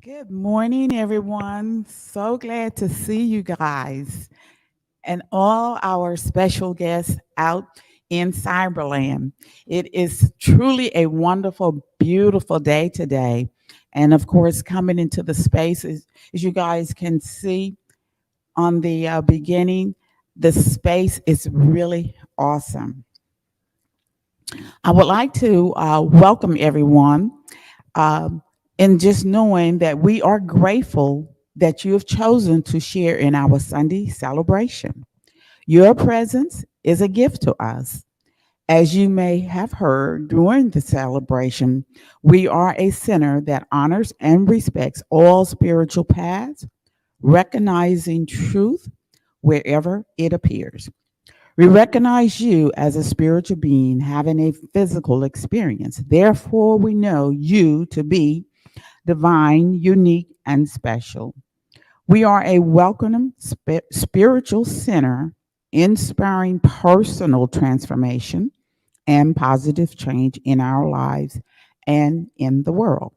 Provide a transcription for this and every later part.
Good morning, everyone. So glad to see you guys and all our special guests out in Cyberland. It is truly a wonderful, beautiful day today. And of course, coming into the space, as you guys can see on the beginning, the space is really awesome. I would like to welcome everyone. Um, and just knowing that we are grateful that you have chosen to share in our Sunday celebration. Your presence is a gift to us. As you may have heard during the celebration, we are a center that honors and respects all spiritual paths, recognizing truth wherever it appears. We recognize you as a spiritual being having a physical experience. Therefore, we know you to be divine, unique, and special. We are a welcoming spiritual center, inspiring personal transformation and positive change in our lives and in the world.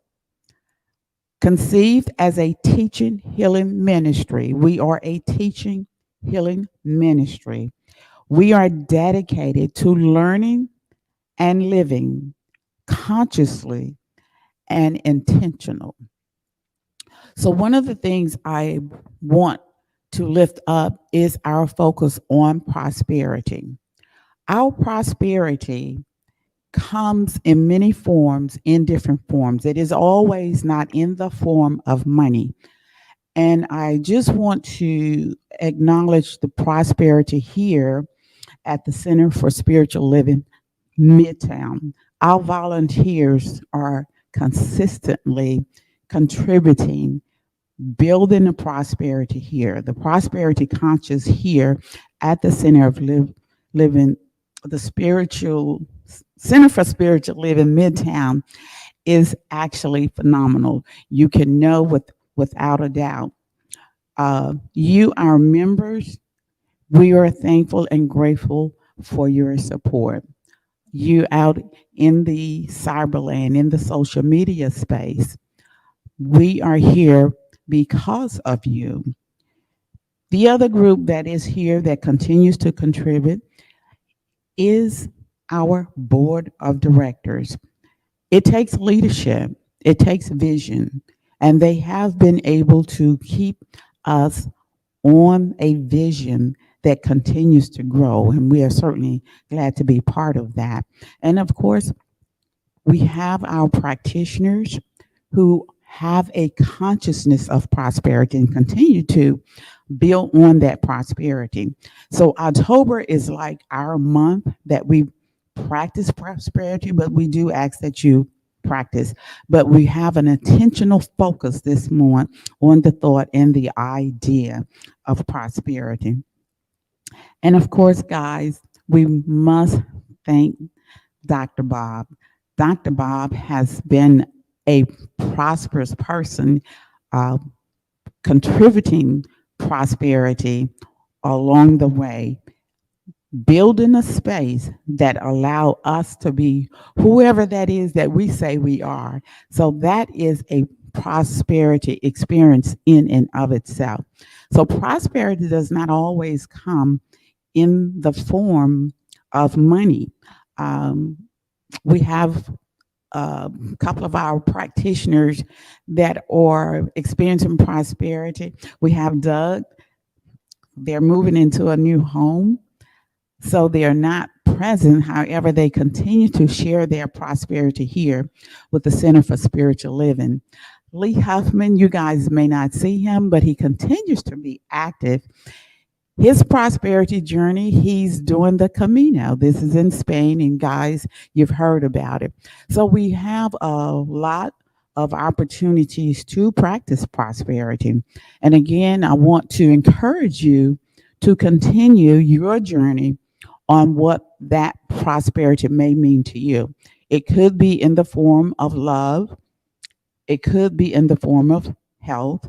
Conceived as a teaching healing ministry, we are a teaching healing ministry. We are dedicated to learning and living consciously and intentional. So, one of the things I want to lift up is our focus on prosperity. Our prosperity comes in many forms, in different forms. It is always not in the form of money. And I just want to acknowledge the prosperity here at the Center for Spiritual Living Midtown. Our volunteers are consistently contributing, building the prosperity here, the prosperity conscious here at the Center of Living, the spiritual Center for Spiritual Living Midtown is actually phenomenal. You can know without a doubt. You, our members, we are thankful and grateful for your support. You out in the cyberland, in the social media space, we are here because of you. The other group that is here that continues to contribute is our board of directors. It takes leadership, it takes vision, and they have been able to keep us on a vision that continues to grow. And we are certainly glad to be part of that. And of course, we have our practitioners who have a consciousness of prosperity and continue to build on that prosperity. So October is like our month that we practice prosperity, but we do ask that you practice. But we have an intentional focus this month on the thought and the idea of prosperity. And of course, guys, we must thank Dr. Bob. Dr. Bob has been a prosperous person, uh, contributing prosperity along the way, building a space that allow us to be whoever that is that we say we are. So that is a prosperity experience in and of itself. So prosperity does not always come in the form of money. Um, we have a couple of our practitioners that are experiencing prosperity. We have Doug, they're moving into a new home, so they are not present. However, they continue to share their prosperity here with the Center for Spiritual Living. Lee Huffman, you guys may not see him, but he continues to be active. His prosperity journey, he's doing the Camino. This is in Spain, and guys, you've heard about it. So we have a lot of opportunities to practice prosperity. And again, I want to encourage you to continue your journey on what that prosperity may mean to you. It could be in the form of love, it could be in the form of health,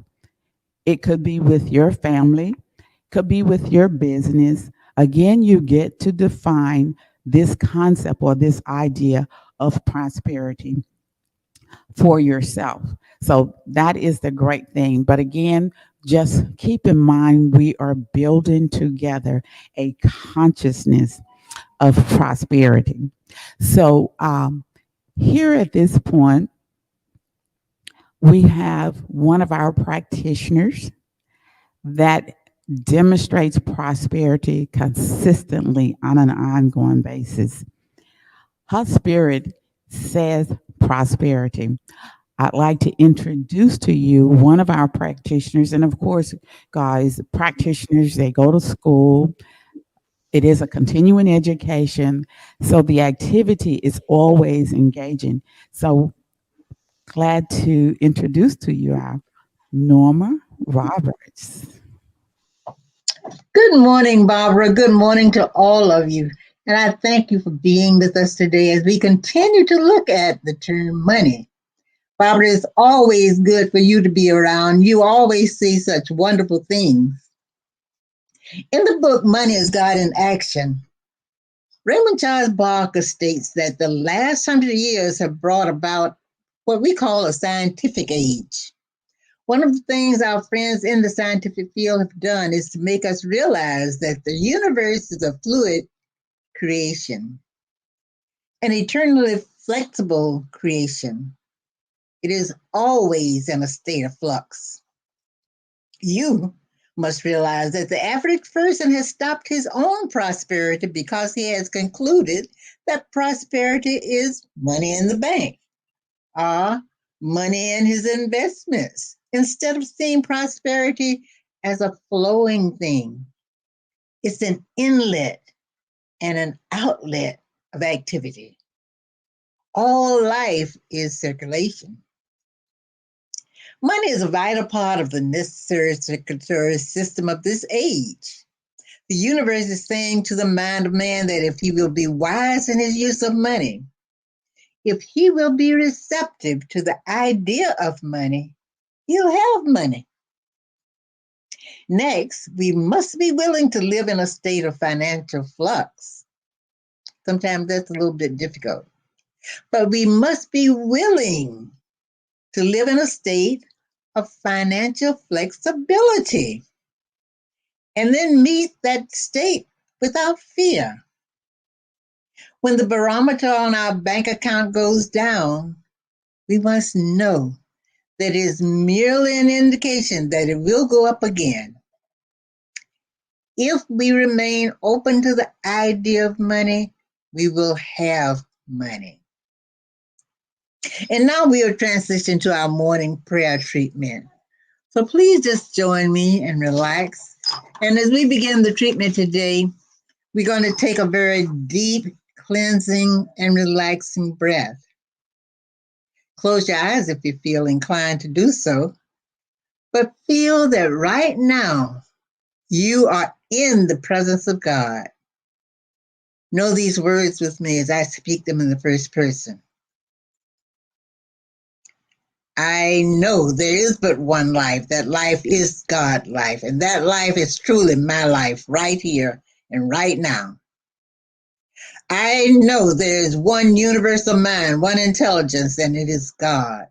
it could be with your family, could be with your business. Again, you get to define this concept or this idea of prosperity for yourself. So that is the great thing. But again, just keep in mind we are building together a consciousness of prosperity. So here at this point, we have one of our practitioners that demonstrates prosperity consistently on an ongoing basis. Her spirit says prosperity. I'd like to introduce to you one of our practitioners. And of course, guys, practitioners, they go to school. It is a continuing education. So the activity is always engaging. So glad to introduce to you our Norma Roberts. Good morning, Barbara. Good morning to all of you. And I thank you for being with us today as we continue to look at the term money. Barbara, it's always good for you to be around. You always say such wonderful things. In the book, Money is God in Action, Raymond Charles Barker states that the last 100 years have brought about what we call a scientific age. One of the things our friends in the scientific field have done is to make us realize that the universe is a fluid creation, an eternally flexible creation. It is always in a state of flux. You must realize that the average person has stopped his own prosperity because he has concluded that prosperity is money in the bank or money in his investments instead of seeing prosperity as a flowing thing. It's an inlet and an outlet of activity. All life is circulation. Money is a vital part of the necessary circulatory system of this age. The universe is saying to the mind of man that if he will be wise in his use of money, if he will be receptive to the idea of money, he'll have money. Next, we must be willing to live in a state of financial flux. Sometimes that's a little bit difficult, but we must be willing to live in a state of financial flexibility and then meet that state without fear. When the barometer on our bank account goes down, we must know that it is merely an indication that it will go up again. If we remain open to the idea of money, we will have money. And now we are transitioning to our morning prayer treatment. So please just join me and relax. And as we begin the treatment today, we're going to take a very deep, cleansing, and relaxing breath. Close your eyes if you feel inclined to do so, but feel that right now you are in the presence of God. Know these words with me as I speak them in the first person. I know there is but one life. That life is God's life, and that life is truly my life right here and right now. I know there is one universal mind, one intelligence, and it is God.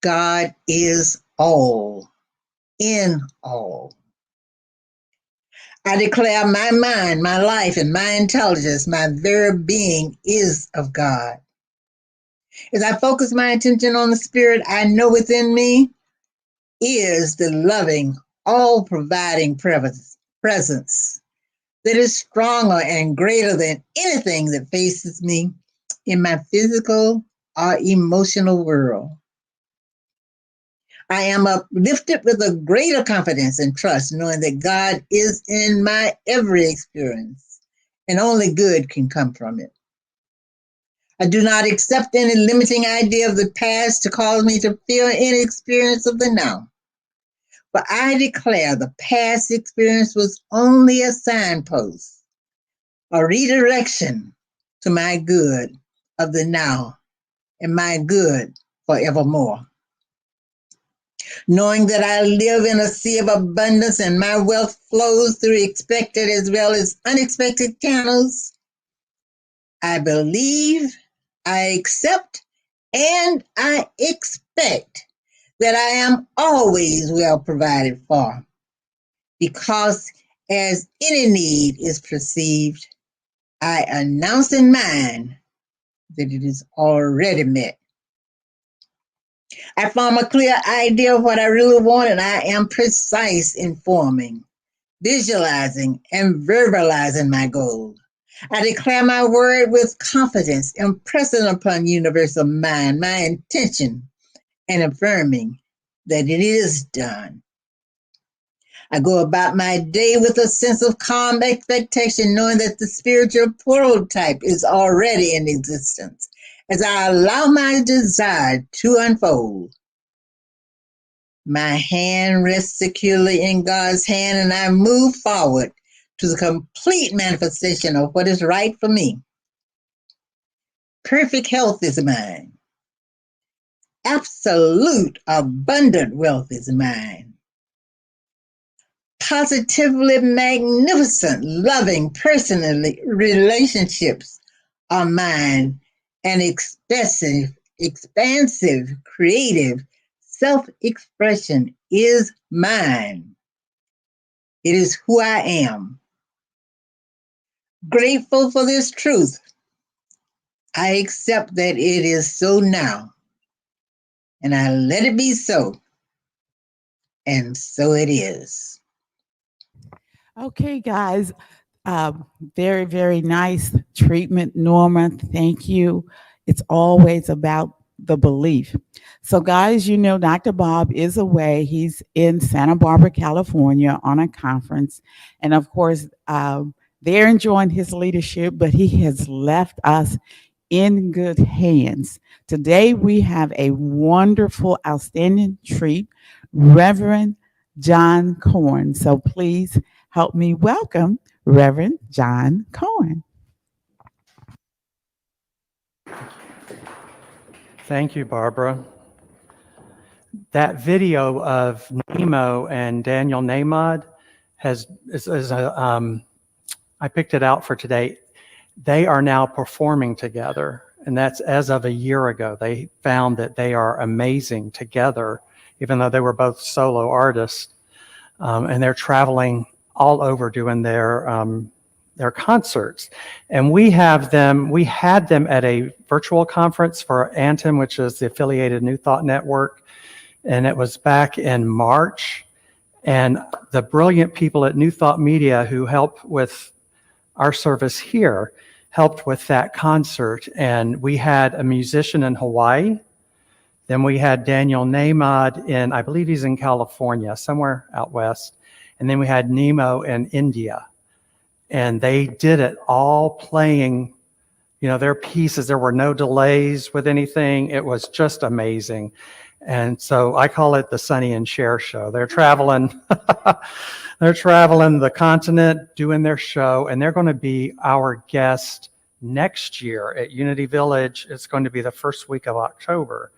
God is all, in all. I declare my mind, my life, and my intelligence, my very being is of God. As I focus my attention on the Spirit, I know within me is the loving, all providing presence that is stronger and greater than anything that faces me in my physical or emotional world. I am uplifted with a greater confidence and trust, knowing that God is in my every experience and only good can come from it. I do not accept any limiting idea of the past to cause me to fear any experience of the now. But I declare the past experience was only a signpost, a redirection to my good of the now and my good forevermore. Knowing that I live in a sea of abundance and my wealth flows through expected as well as unexpected channels, I believe, I accept, and I expect that I am always well provided for, because as any need is perceived, I announce in mind that it is already met. I form a clear idea of what I really want, and I am precise in forming, visualizing, and verbalizing my goal. I declare my word with confidence, impressing upon universal mind my intention and affirming that it is done. I go about my day with a sense of calm expectation, knowing that the spiritual prototype is already in existence as I allow my desire to unfold. My hand rests securely in God's hand, and I move forward to the complete manifestation of what is right for me. Perfect health is mine. Absolute abundant wealth is mine. Positively magnificent, loving, personally relationships are mine, and expansive, creative self-expression is mine. It is who I am. Grateful for this truth, I accept that it is so now, and I let it be so, and so it is. Okay, guys. Uh, Very, very nice treatment, Norma. Thank you. It's always about the belief. So, guys, you know, Dr. Bob is away. He's in Santa Barbara, California on a conference. And of course, they're enjoying his leadership, but he has left us in good hands. Today, we have a wonderful, outstanding treat, Reverend John Corn. So, please help me welcome Reverend John Cohen. Thank you, Barbara. That video of Nemo and Daniel Namod I picked it out for today. They are now performing together, and that's as of a year ago. They found that they are amazing together, even though they were both solo artists, and they're traveling all over doing their concerts. And we had them at a virtual conference for Antim, which is the affiliated New Thought Network. And it was back in March. And the brilliant people at New Thought Media who helped with our service here helped with that concert. And we had a musician in Hawaii. Then we had Daniel Namod I believe he's in California, somewhere out west. And then we had Nemo in India. And they did it all playing, their pieces. There were no delays with anything. It was just amazing. And so I call it the Sonny and Cher show. They're traveling, they're traveling the continent, doing their show, and they're going to be our guest next year at Unity Village. It's going to be the first week of October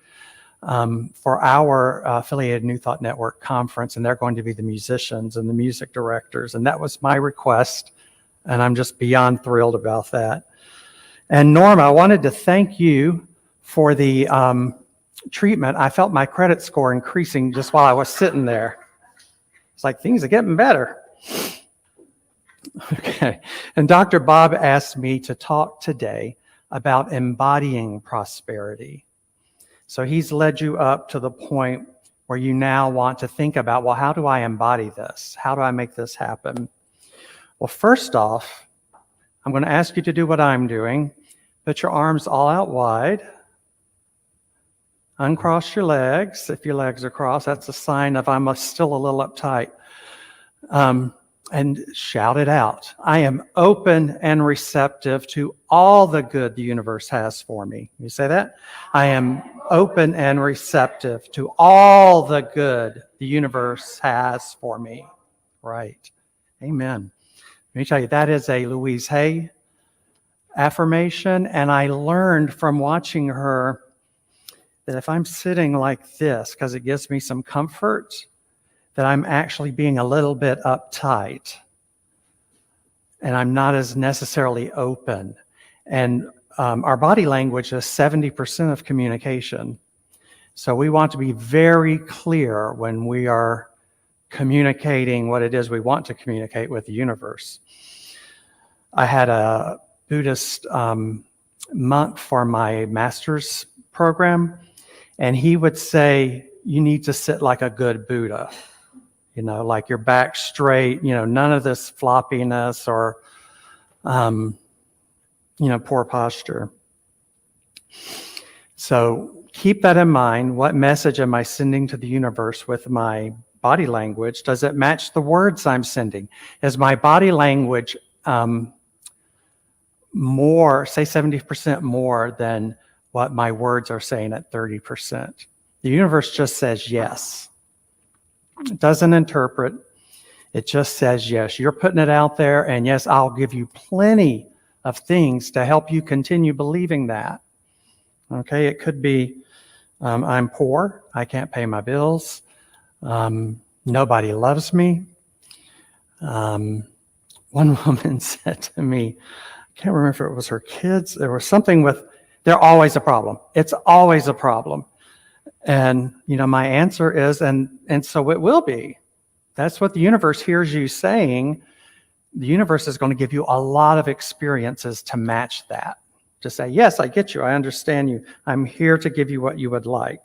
for our affiliated New Thought Network conference, and they're going to be the musicians and the music directors. And that was my request. And I'm just beyond thrilled about that. And Norma, I wanted to thank you for the treatment. I felt my credit score increasing just while I was sitting there. It's like things are getting better. Okay. And Dr. Bob asked me to talk today about embodying prosperity. So he's led you up to the point where you now want to think about, well, how do I embody this? How do I make this happen? Well, first off, I'm going to ask you to do what I'm doing. Put your arms all out wide. Uncross your legs. If your legs are crossed, that's a sign of I'm still a little uptight. And shout it out. I am open and receptive to all the good the universe has for me. You say that? I am open and receptive to all the good the universe has for me. Right. Amen. Let me tell you, that is a Louise Hay affirmation, and I learned from watching her that if I'm sitting like this, because it gives me some comfort, that I'm actually being a little bit uptight, and I'm not as necessarily open. And our body language is 70% of communication. So we want to be very clear when we are communicating what it is we want to communicate with the universe. I had a Buddhist monk for my master's program, and he would say, you need to sit like a good Buddha, like your back straight, none of this floppiness or, poor posture. So keep that in mind. What message am I sending to the universe with my body language? Does it match the words I'm sending? Is my body language more, say 70% more than what my words are saying at 30%? The universe just says yes. It doesn't interpret. It just says yes. You're putting it out there, and yes, I'll give you plenty of things to help you continue believing that. Okay, it could be I'm poor, I can't pay my bills, nobody loves me. One woman said to me, I can't remember if it was her kids, there was something with, they're always a problem. It's always a problem. And, my answer is, and so it will be. That's what the universe hears you saying. The universe is going to give you a lot of experiences to match that. To say, yes, I get you, I understand you. I'm here to give you what you would like.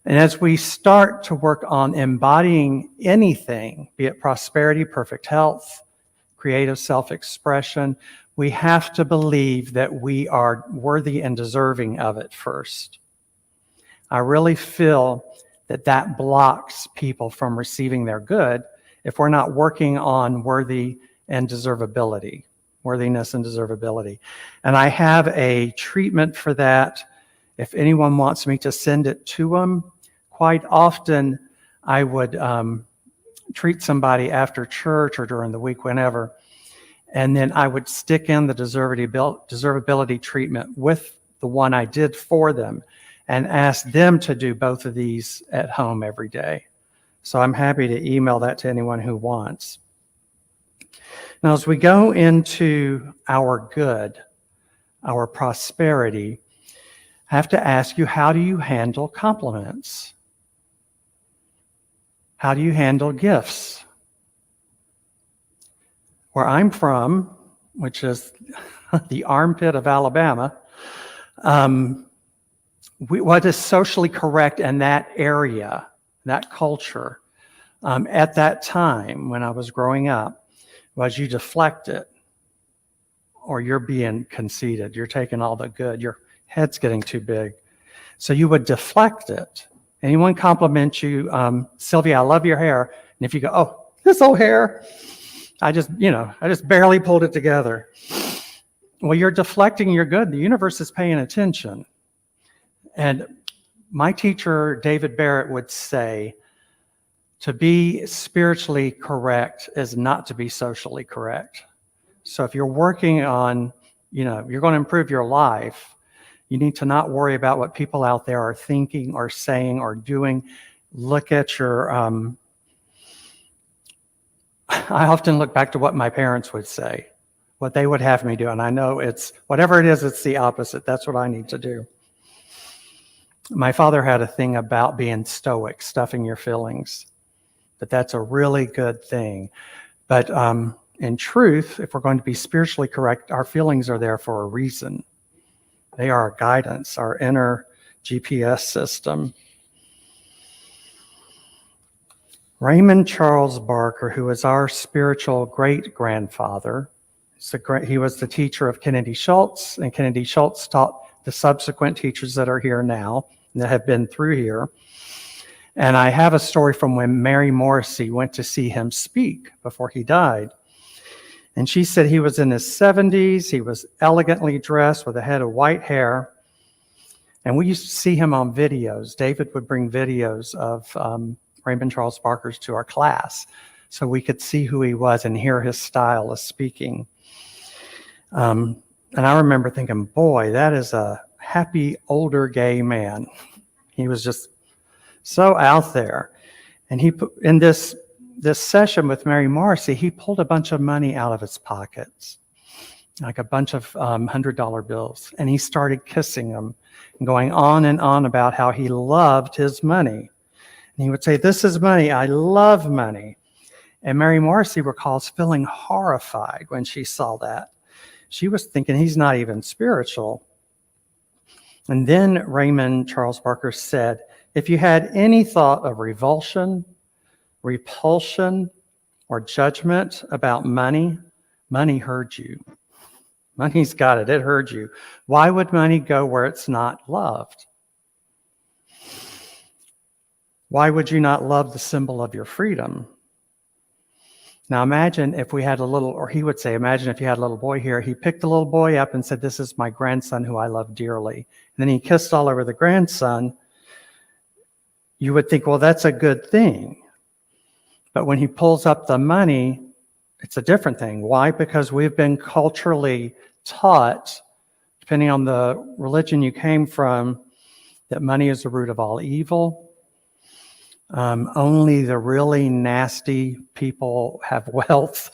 And as we start to work on embodying anything, be it prosperity, perfect health, creative self-expression, we have to believe that we are worthy and deserving of it first. I really feel that blocks people from receiving their good if we're not working on worthy and deservability, worthiness and deservability. And I have a treatment for that. If anyone wants me to send it to them, quite often I would treat somebody after church or during the week, whenever, and then I would stick in the deservability treatment with the one I did for them and ask them to do both of these at home every day. So I'm happy to email that to anyone who wants. Now, as we go into our good, our prosperity, I have to ask you, how do you handle compliments? How do you handle gifts? Where I'm from, which is the armpit of Alabama, what is socially correct in that area, that culture, at that time when I was growing up, was you deflect it, or you're being conceited. You're taking all the good. Your head's getting too big. So you would deflect it. Anyone compliment you, Sylvia, I love your hair. And if you go, oh, this old hair, I just barely pulled it together. Well, you're deflecting your good. The universe is paying attention. And my teacher, David Barrett, would say, to be spiritually correct is not to be socially correct. So if you're working on, you're going to improve your life, you need to not worry about what people out there are thinking or saying or doing. Look at your, I often look back to what my parents would say, what they would have me do. And I know whatever it is, it's the opposite. That's what I need to do. My father had a thing about being stoic, stuffing your feelings. But that's a really good thing. But in truth, if we're going to be spiritually correct, our feelings are there for a reason. They are our guidance, our inner GPS system. Raymond Charles Barker, who is our spiritual great-grandfather, he was the teacher of Kennedy Schultz, and Kennedy Schultz taught the subsequent teachers that are here now, and that have been through here. And I have a story from when Mary Morrissey went to see him speak before he died. And she said he was in his 70s. He was elegantly dressed with a head of white hair. And we used to see him on videos. David would bring videos of Raymond Charles Barker's to our class so we could see who he was and hear his style of speaking. And I remember thinking, boy, that is a happy older gay man. He was just so out there. And he put in this session with Mary Morrissey, he pulled a bunch of money out of his pockets. like a bunch of $100 bills. And he started kissing them and going on and on about how he loved his money. And he would say, "This is money. I love money." And Mary Morrissey recalls feeling horrified when she saw that. She was thinking he's not even spiritual. And then Raymond Charles Barker said, "If you had any thought of revulsion, repulsion, or judgment about money, money heard you. Money's got it. It heard you. Why would money go where it's not loved? Why would you not love the symbol of your freedom?" Now imagine if we had a little, or he would say, imagine if you had a little boy here. He picked the little boy up and said, "This is my grandson who I love dearly." And then he kissed all over the grandson. You would think, well, that's a good thing. But when he pulls up the money, it's a different thing. Why? Because we've been culturally taught, depending on the religion you came from, that money is the root of all evil. Only the really nasty people have wealth.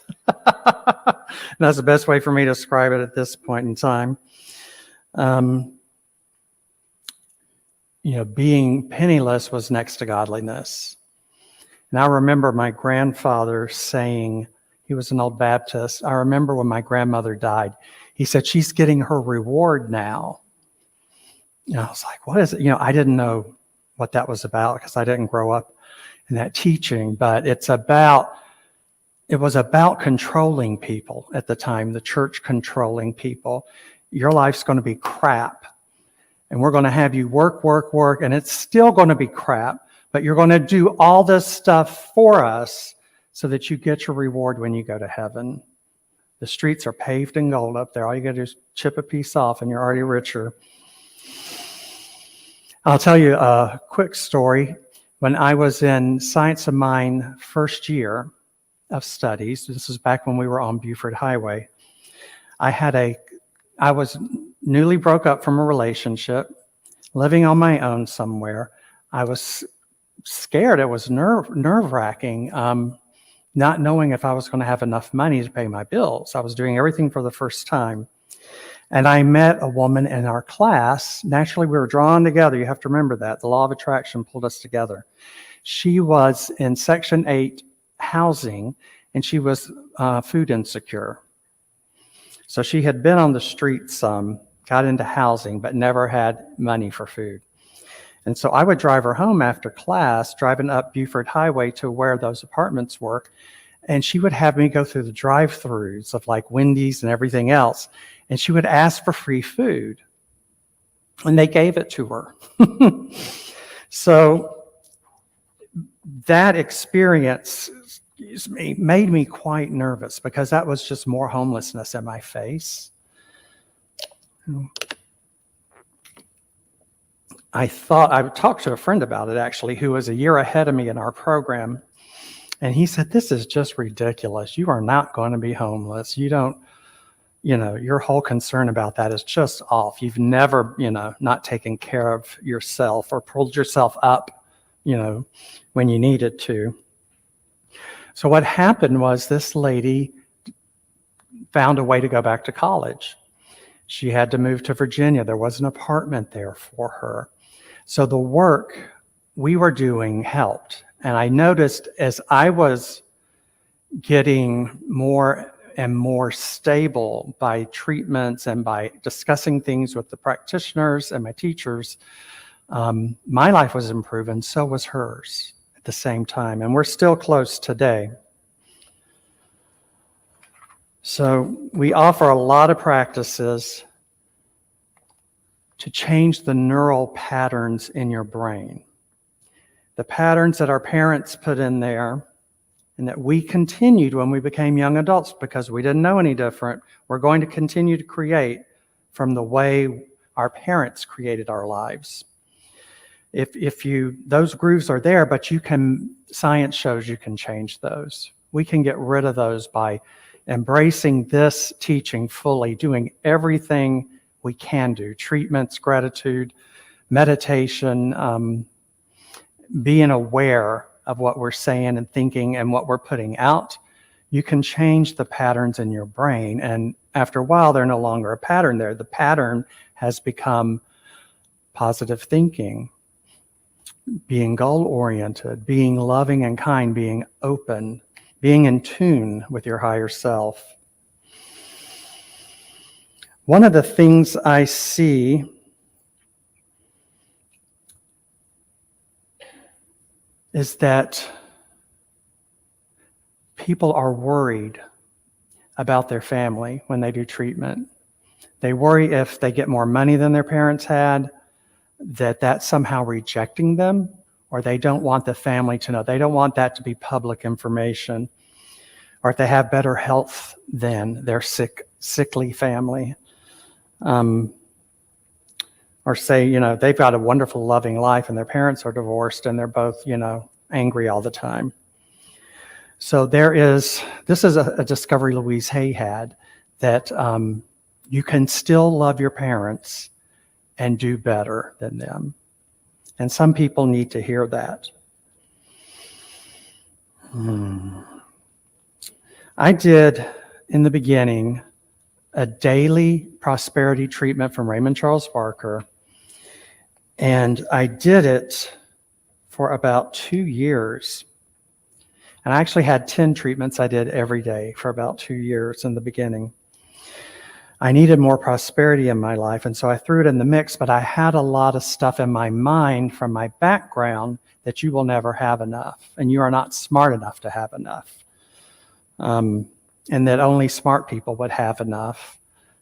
That's the best way for me to describe it at this point in time. Being penniless was next to godliness. And I remember my grandfather saying, he was an old Baptist. I remember when my grandmother died, he said, "She's getting her reward now." And I was like, what is it? I didn't know what that was about because I didn't grow up in that teaching, but it was about controlling people at the time, the church controlling people. Your life's going to be crap, and we're going to have you work, and it's still going to be crap, but you're going to do all this stuff for us so that you get your reward when you go to heaven. The streets are paved in gold up there. All you got to do is chip a piece off and you're already richer. I'll tell you a quick story. When I was in Science of Mind first year of studies, this is back when we were on Buford Highway, I was newly broke up from a relationship, living on my own somewhere. I was scared. It was nerve-wracking, not knowing if I was going to have enough money to pay my bills. I was doing everything for the first time. And I met a woman in our class. Naturally, we were drawn together. You have to remember that. The law of attraction pulled us together. She was in Section 8 housing, and she was food insecure. So she had been on the street some, got into housing, but never had money for food. And so I would drive her home after class, driving up Buford Highway to where those apartments were. And she would have me go through the drive-thrus of like Wendy's and everything else. And she would ask for free food. And they gave it to her. So that experience, made me quite nervous because that was just more homelessness in my face. I talked to a friend about it actually, who was a year ahead of me in our program. And he said, "This is just ridiculous. You are not going to be homeless. Your whole concern about that is just off. You've never, not taken care of yourself or pulled yourself up, when you needed to." So what happened was this lady found a way to go back to college. She had to move to Virginia. There was an apartment there for her. So the work we were doing helped. And I noticed as I was getting more and more stable by treatments and by discussing things with the practitioners and my teachers, my life was improving, so was hers at the same time. And we're still close today. So we offer a lot of practices to change the neural patterns in your brain. The patterns that our parents put in there and that we continued when we became young adults because we didn't know any different, we're going to continue to create from the way our parents created our lives. Those grooves are there, but science shows you can change those. We can get rid of those by embracing this teaching fully, doing everything we can do, treatments, gratitude, meditation, being aware of what we're saying and thinking and what we're putting out. you can change the patterns in your brain. And after a while, they're no longer a pattern there. The pattern has become positive thinking, being goal-oriented, being loving and kind, being open, being in tune with your higher self. One of the things I see is that people are worried about their family when they do treatment. They worry if they get more money than their parents had, that that's somehow rejecting them, or they don't want the family to know. They don't want that to be public information. Or if they have better health than their sickly family. Or say, they've got a wonderful, loving life and their parents are divorced and they're both, angry all the time. So this is a discovery Louise Hay had, that you can still love your parents and do better than them. And some people need to hear that. I did, in the beginning, a daily prosperity treatment from Raymond Charles Barker. And I did it for about 2 years. And I actually had 10 treatments I did every day for about 2 years in the beginning. I needed more prosperity in my life, and so I threw it in the mix, but I had a lot of stuff in my mind from my background that you will never have enough, and you are not smart enough to have enough, and that only smart people would have enough.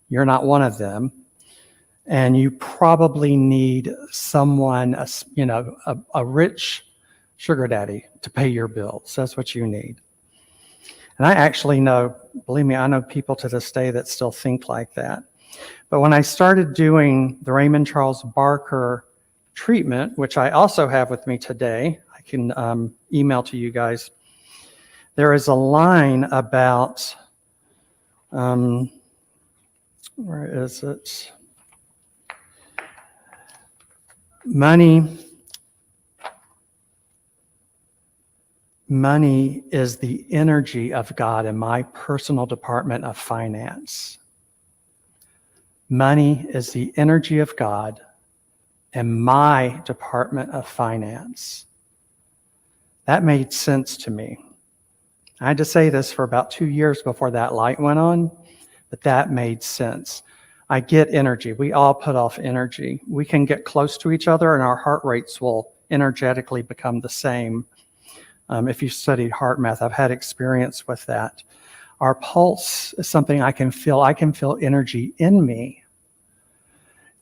You're not one of them, and you probably need someone, a rich sugar daddy to pay your bills. That's what you need. And I actually know, believe me, I know people to this day that still think like that. But when I started doing the Raymond Charles Barker treatment, which I also have with me today, I can email to you guys, there is a line about, where is it? Money is the energy of God in my personal department of finance. Money is the energy of God in my department of finance. That made sense to me. I had to say this for about 2 years before that light went on, but that made sense. I get energy. We all put off energy. We can get close to each other and our heart rates will energetically become the same. If you studied heart math, I've had experience with that. Our pulse is something I can feel. I can feel energy in me.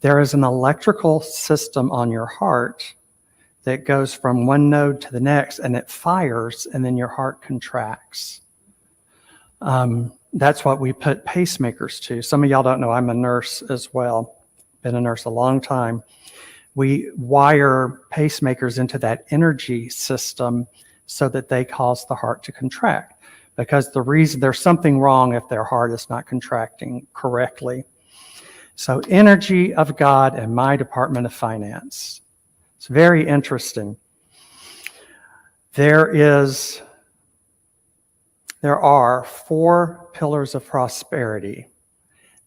There is an electrical system on your heart that goes from one node to the next, and it fires, and then your heart contracts. That's what we put pacemakers to. Some of y'all don't know I'm a nurse as well. Been a nurse a long time. We wire pacemakers into that energy system so that they cause the heart to contract. Because the reason there's something wrong if their heart is not contracting correctly. So energy of God in my department of finance. It's very interesting. There are 4 pillars of prosperity,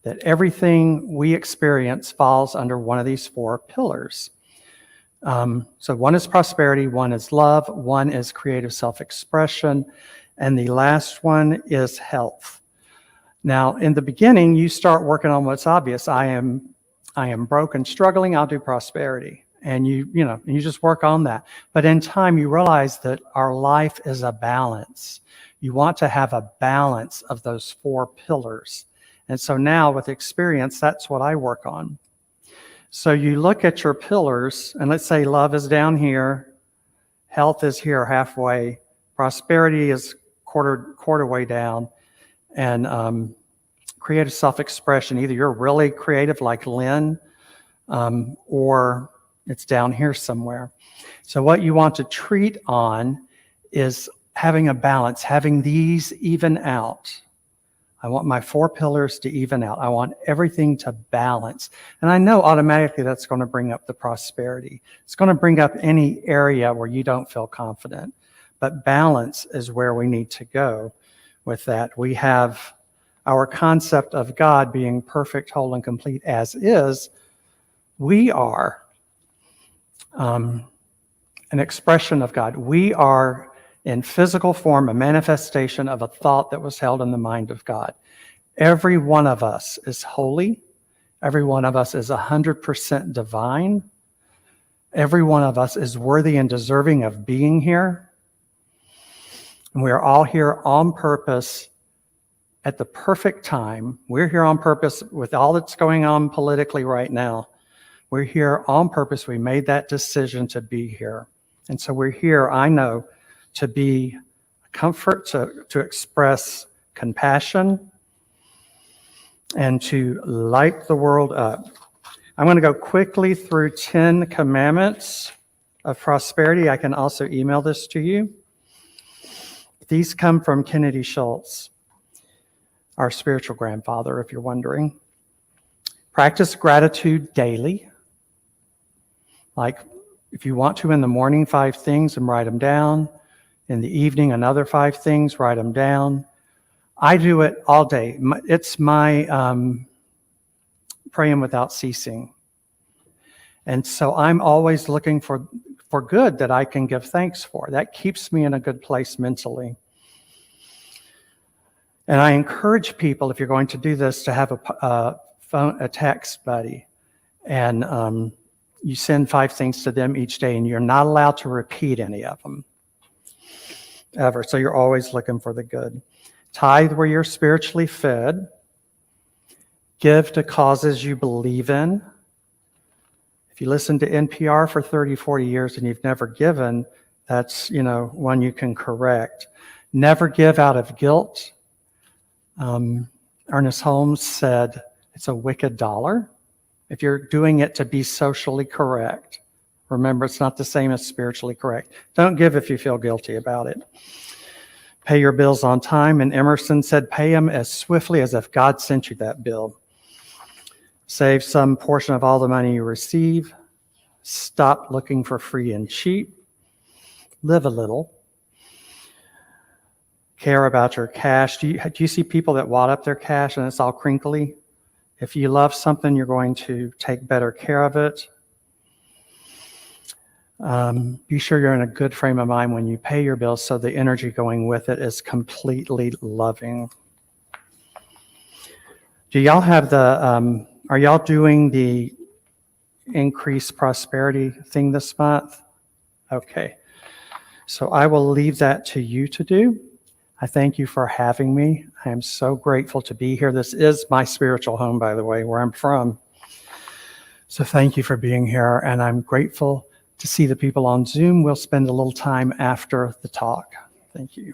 that everything we experience falls under one of these 4 pillars. So one is prosperity, one is love, one is creative self-expression, and the last one is health. Now, in the beginning, you start working on what's obvious. I am broke and struggling, I'll do prosperity. And you just work on that. But in time, you realize that our life is a balance. You want to have a balance of those 4 pillars. And so now with experience, that's what I work on. So you look at your pillars, and let's say love is down here, health is here halfway, prosperity is quarter way down, and creative self-expression. Either you're really creative like Lynn, or it's down here somewhere. So what you want to treat on is having a balance, having these even out. I want my 4 pillars to even out. I want everything to balance. And I know automatically that's going to bring up the prosperity. It's going to bring up any area where you don't feel confident. But balance is where we need to go with that. We have our concept of God being perfect, whole, and complete as is. We are an expression of God. We are in physical form a manifestation of a thought that was held in the mind of God. Every one of us is holy. Every one of us is 100% divine. Every one of us is worthy and deserving of being here. And we are all here on purpose at the perfect time. We're here on purpose with all that's going on politically right now. We're here on purpose. We made that decision to be here. And so we're here, I know, to be comfort, to express compassion, and to light the world up. I'm going to go quickly through 10 commandments of prosperity. I can also email this to you. These come from Kennedy Schultz, our spiritual grandfather, if you're wondering. Practice gratitude daily. Like, if you want to in the morning, 5 things and write them down. In the evening, another 5 things, write them down. I do it all day. It's my praying without ceasing. And so I'm always looking for good that I can give thanks for. That keeps me in a good place mentally. And I encourage people, if you're going to do this, to have a text buddy. And you send 5 things to them each day, and you're not allowed to repeat any of them, ever. So you're always looking for the good. Tithe where you're spiritually fed. Give to causes you believe in. If you listen to NPR for 30, 40 years and you've never given, that's, one you can correct. Never give out of guilt. Ernest Holmes said, it's a wicked dollar if you're doing it to be socially correct. Remember, it's not the same as spiritually correct. Don't give if you feel guilty about it. Pay your bills on time. And Emerson said, pay them as swiftly as if God sent you that bill. Save some portion of all the money you receive. Stop looking for free and cheap. Live a little. Care about your cash. Do you see people that wad up their cash and it's all crinkly? If you love something, you're going to take better care of it. Be sure you're in a good frame of mind when you pay your bills, so the energy going with it is completely loving. Do y'all have are y'all doing the increased prosperity thing this month? Okay. So I will leave that to you to do. I thank you for having me. I am so grateful to be here. This is my spiritual home, by the way, where I'm from. So thank you for being here, and I'm grateful to see the people on Zoom. We'll spend a little time after the talk. Thank you.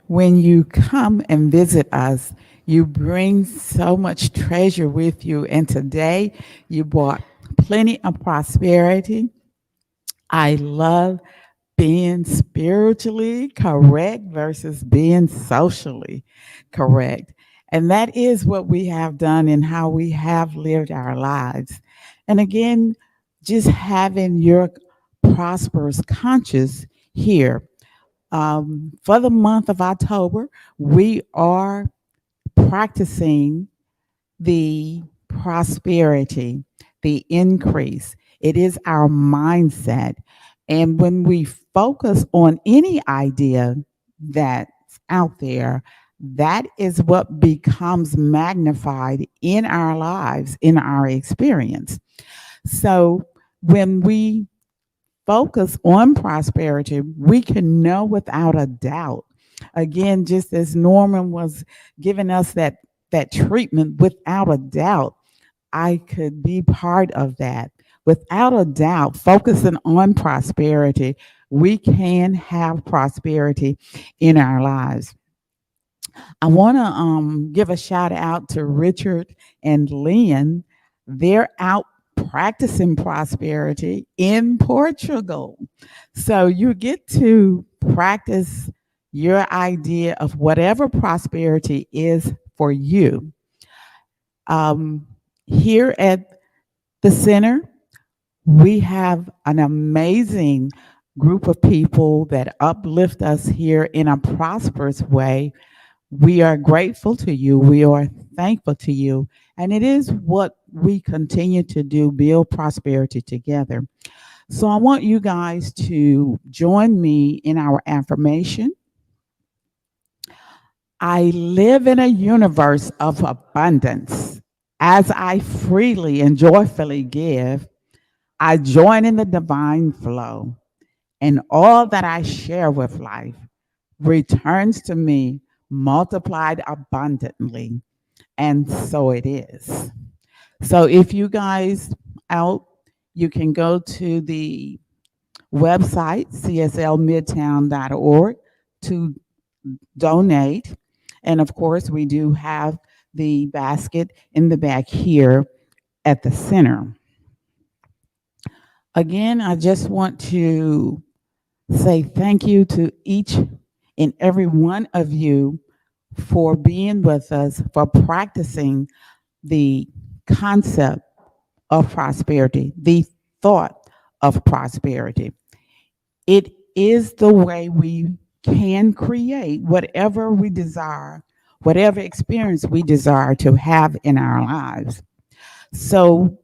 When you come and visit us, you bring so much treasure with you. And today you brought plenty of prosperity. I love being spiritually correct versus being socially correct. And that is what we have done and how we have lived our lives. And again, just having your prosperous conscious here. For the month of October, we are practicing the prosperity, the increase. It is our mindset. And when we focus on any idea that's out there, that is what becomes magnified in our lives, in our experience. So when we focus on prosperity, we can know without a doubt. Again, just as Norman was giving us that treatment, without a doubt, I could be part of that. Without a doubt, focusing on prosperity, we can have prosperity in our lives. I want to give a shout out to Richard and Lynn. They're out practicing prosperity in Portugal. So you get to practice your idea of whatever prosperity is for you. Um, Here at the center, we have an amazing group of people that uplift us here in a prosperous way. We are grateful to you. We are thankful to you. And it is what we continue to do, build prosperity together. So I want you guys to join me in our affirmation. I live in a universe of abundance. As I freely and joyfully give, I join in the divine flow, and all that I share with life returns to me multiplied abundantly. And so it is. So if you guys out, you can go to the website, cslmidtown.org, to donate. And of course, we do have the basket in the back here at the center. Again, I just want to say thank you to each and every one of you for being with us, for practicing the concept of prosperity, the thought of prosperity. It is the way we can create whatever we desire, whatever experience we desire to have in our lives. So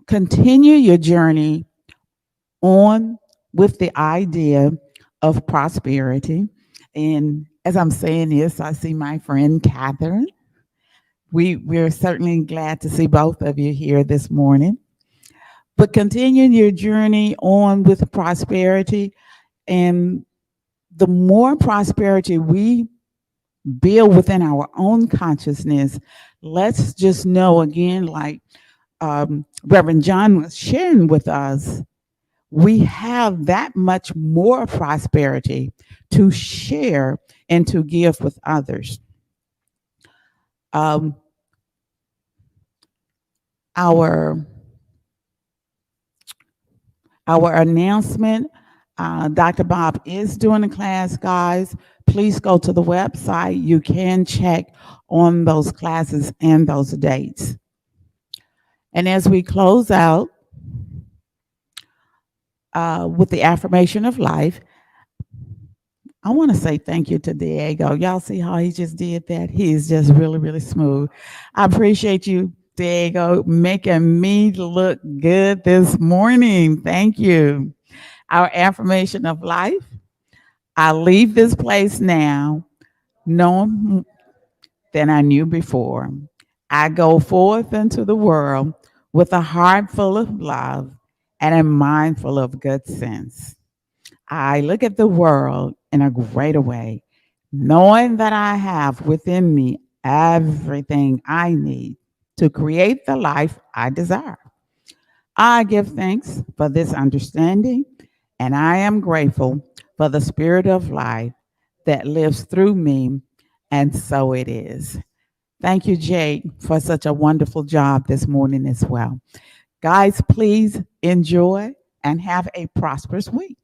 continue your journey on with the idea of prosperity. And as I'm saying this, I see my friend Catherine. We're certainly glad to see both of you here this morning. But continue your journey on with prosperity. And the more prosperity we build within our own consciousness, let's just know again, like Reverend John was sharing with us, we have that much more prosperity to share and to give with others. Um, our our announcement, Dr. Bob is doing a class, guys. Please go to the website. You can check on those classes and those dates. And as we close out with the affirmation of life, I want to say thank you to Diego. Y'all see how he just did that? He is just really, really smooth. I appreciate you, Diego, making me look good this morning. Thank you. Our affirmation of life. I leave this place now, knowing than I knew before. I go forth into the world with a heart full of love and a mind full of good sense. I look at the world in a greater way, knowing that I have within me everything I need to create the life I desire. I give thanks for this understanding, and I am grateful for the spirit of life that lives through me, and so it is. Thank you, Jake, for such a wonderful job this morning as well. Guys, please enjoy and have a prosperous week.